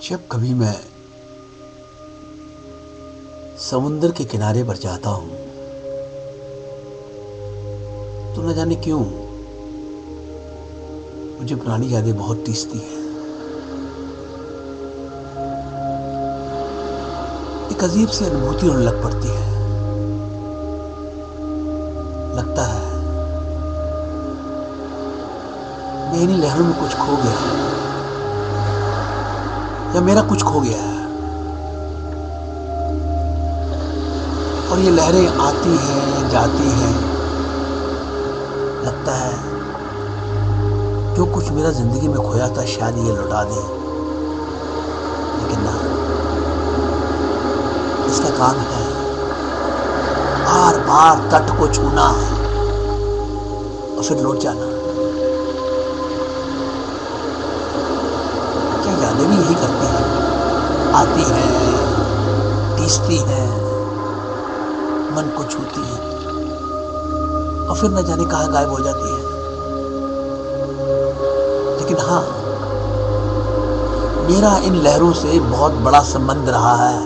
जब कभी मैं समुंदर के किनारे पर जाता हूं तो न जाने क्यों मुझे पुरानी यादें बहुत टीसती हैं। एक अजीब सी अनुभूति होने लग पड़ती है। लगता है मैं इन्हीं लहरों में कुछ खो गया या मेरा कुछ खो गया है। और ये लहरें आती हैं जाती हैं। लगता है जो कुछ मेरा जिंदगी में खोया था शायद ये लौटा दे, लेकिन ना, इसका काम है बार बार तट को छूना और फिर लौट जाना। क्या यादें भी यही करती हैं, आती हैं, टीसती हैं, मन को छूती है और फिर न जाने कहां गायब हो जाती है। लेकिन हाँ, मेरा इन लहरों से बहुत बड़ा संबंध रहा है।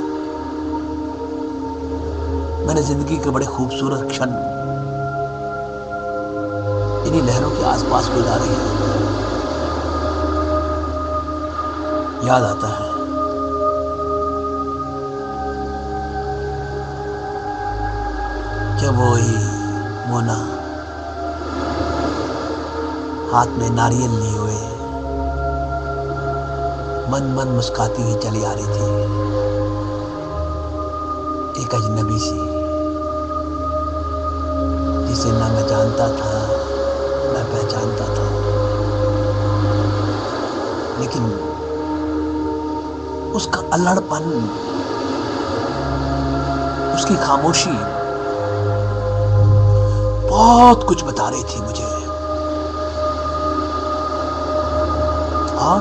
मैंने जिंदगी के बड़े खूबसूरत क्षण इन्हीं लहरों के आसपास गुजारे हैं। याद आता है जब वही मोना हाथ में नारियल लिए हुए मन मन मुस्काती हुई चली आ रही थी। एक अजनबी सी जिसे ना मैं जानता था ना पहचानता था, लेकिन उसका अल्हड़पन, उसकी खामोशी बहुत कुछ बता रही थी मुझे। और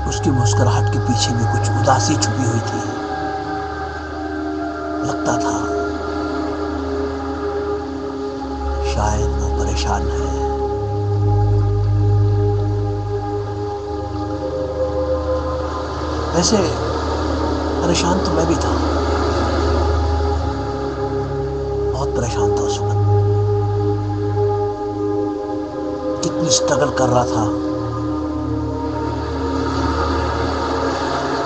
उसकी मुस्कुराहट के पीछे भी कुछ उदासी छुपी हुई थी। लगता था शायद वो परेशान है। वैसे परेशान तो मैं भी था, बहुत परेशान था उस वक्त। कितनी स्ट्रगल कर रहा था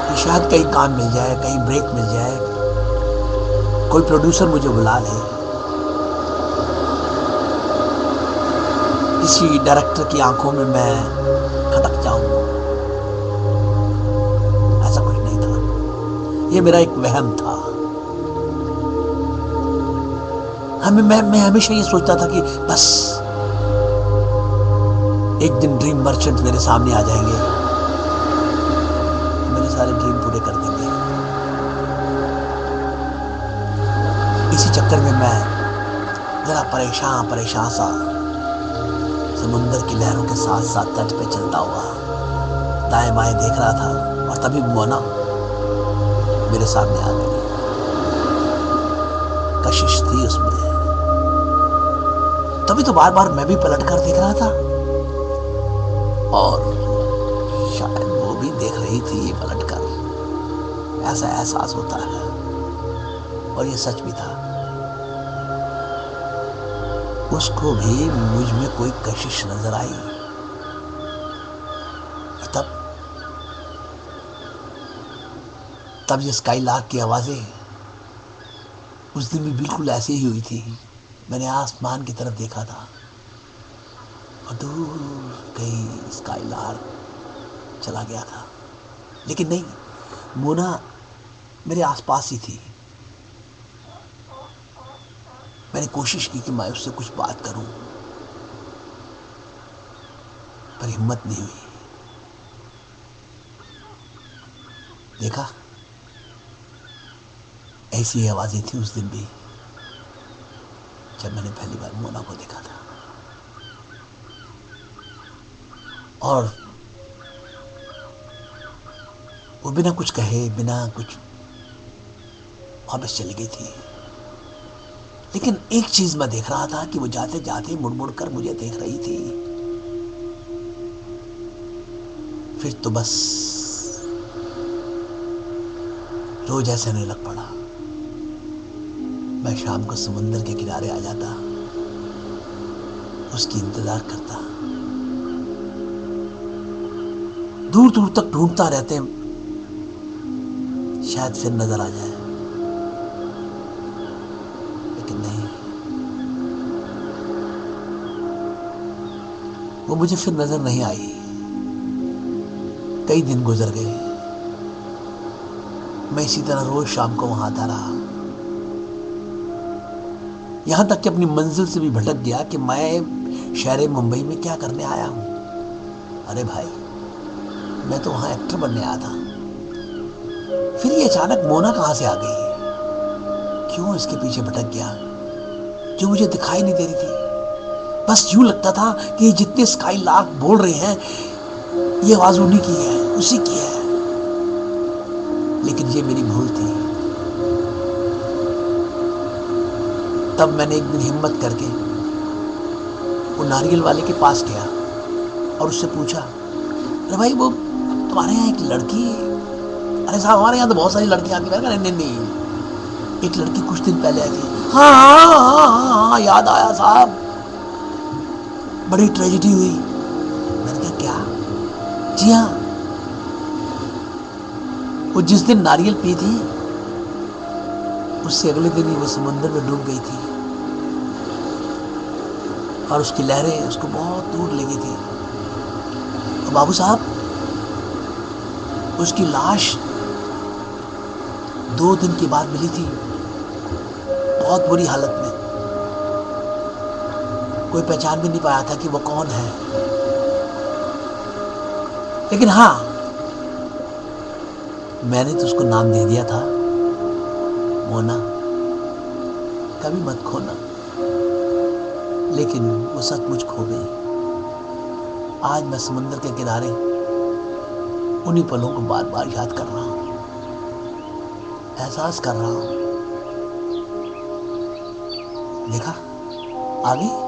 कि शायद कहीं काम मिल जाए, कहीं ब्रेक मिल जाए, कोई प्रोड्यूसर मुझे बुला ले, किसी डायरेक्टर की आंखों में मैं खटक जाऊं। ऐसा कुछ नहीं था, ये मेरा एक वहम था। मैं हमेशा ये सोचता था कि बस एक दिन ड्रीम मर्चेंट मेरे सामने आ जाएंगे, मेरे सारे ड्रीम पूरे कर देंगे। इसी चक्कर में मैं जरा परेशान सा समुंदर की लहरों के साथ साथ तट पे चलता हुआ दाएं बाएं देख रहा था। और तभी मोना मेरे सामने आ गई। कशिश थी उसमें, तभी तो बार बार मैं भी पलट कर देख रहा था और शायद वो भी देख रही थी पलट कर। ऐसा एहसास होता है और ये सच भी था। उसको भी मुझ में कोई कशिश नजर आई। तब ये स्काई लार्क की आवाजें उस दिन भी बिल्कुल ऐसे ही हुई थी। मैंने आसमान की तरफ देखा था और दूर कहीं स्काई लार्क चला गया था, लेकिन नहीं, मोना मेरे आसपास ही थी। मैंने कोशिश की कि मैं उससे कुछ बात करूं, पर हिम्मत नहीं हुई। देखा, ऐसी आवाजें थी उस दिन भी जब मैंने पहली बार मोना को देखा था। और वो बिना कुछ कहे, बिना कुछ, वापस चली गई थी। लेकिन एक चीज मैं देख रहा था कि वो जाते जाते मुड़ मुड़ कर मुझे देख रही थी। फिर तो बस रोज ऐसे नहीं लग पड़ा। मैं शाम को समुंदर के किनारे आ जाता, उसकी इंतजार करता, दूर दूर तक ढूंढता रहते, शायद फिर नजर आ जाए, लेकिन नहीं, वो मुझे फिर नजर नहीं आई। कई दिन गुजर गए, मैं इसी तरह रोज शाम को वहां आता रहा, यहां तक कि अपनी मंजिल से भी भटक गया कि मैं शहर मुंबई में क्या करने आया हूं। अरे भाई, मैं तो वहां एक्टर बनने आया था। फिर ये अचानक मोना कहां से आ गई? क्यों इसके पीछे भटक गया जो मुझे दिखाई नहीं दे रही थी? बस यूं लगता था कि ये जितने स्काई लार्क बोल रहे हैं, ये आवाज उन्हीं की है, उसी की है। लेकिन ये मेरी भूल थी। तब मैंने एक दिन हिम्मत करके वो नारियल वाले के पास गया और उससे पूछा, अरे भाई, वो तुम्हारे यहाँ एक लड़की, अरे साहब हमारे यहाँ तो बहुत सारी लड़कियां आती है। मैंने कहा नहीं नहीं, एक लड़की कुछ दिन पहले आई थी। हाँ हाँ हाँ हाँ हाँ, याद आया साहब, बड़ी ट्रेजेडी हुई। मैंने कहा क्या? जी हाँ, वो जिस दिन नारियल पी थी, उससे अगले दिन ही वो समुद्र में डूब गई थी और उसकी लहरें उसको बहुत दूर ले गई थी। और बाबू साहब, उसकी लाश 2 दिन के बाद मिली थी, बहुत बुरी हालत में। कोई पहचान भी नहीं पाया था कि वो कौन है। लेकिन हाँ, मैंने तो उसको नाम दे दिया था, मोना, कभी मत खोना। लेकिन वो सचमुच खो गई। आज मैं समुद्र के किनारे उन्हीं पलों को बार बार याद कर रहा हूं, एहसास कर रहा हूं। देखा, आ गई।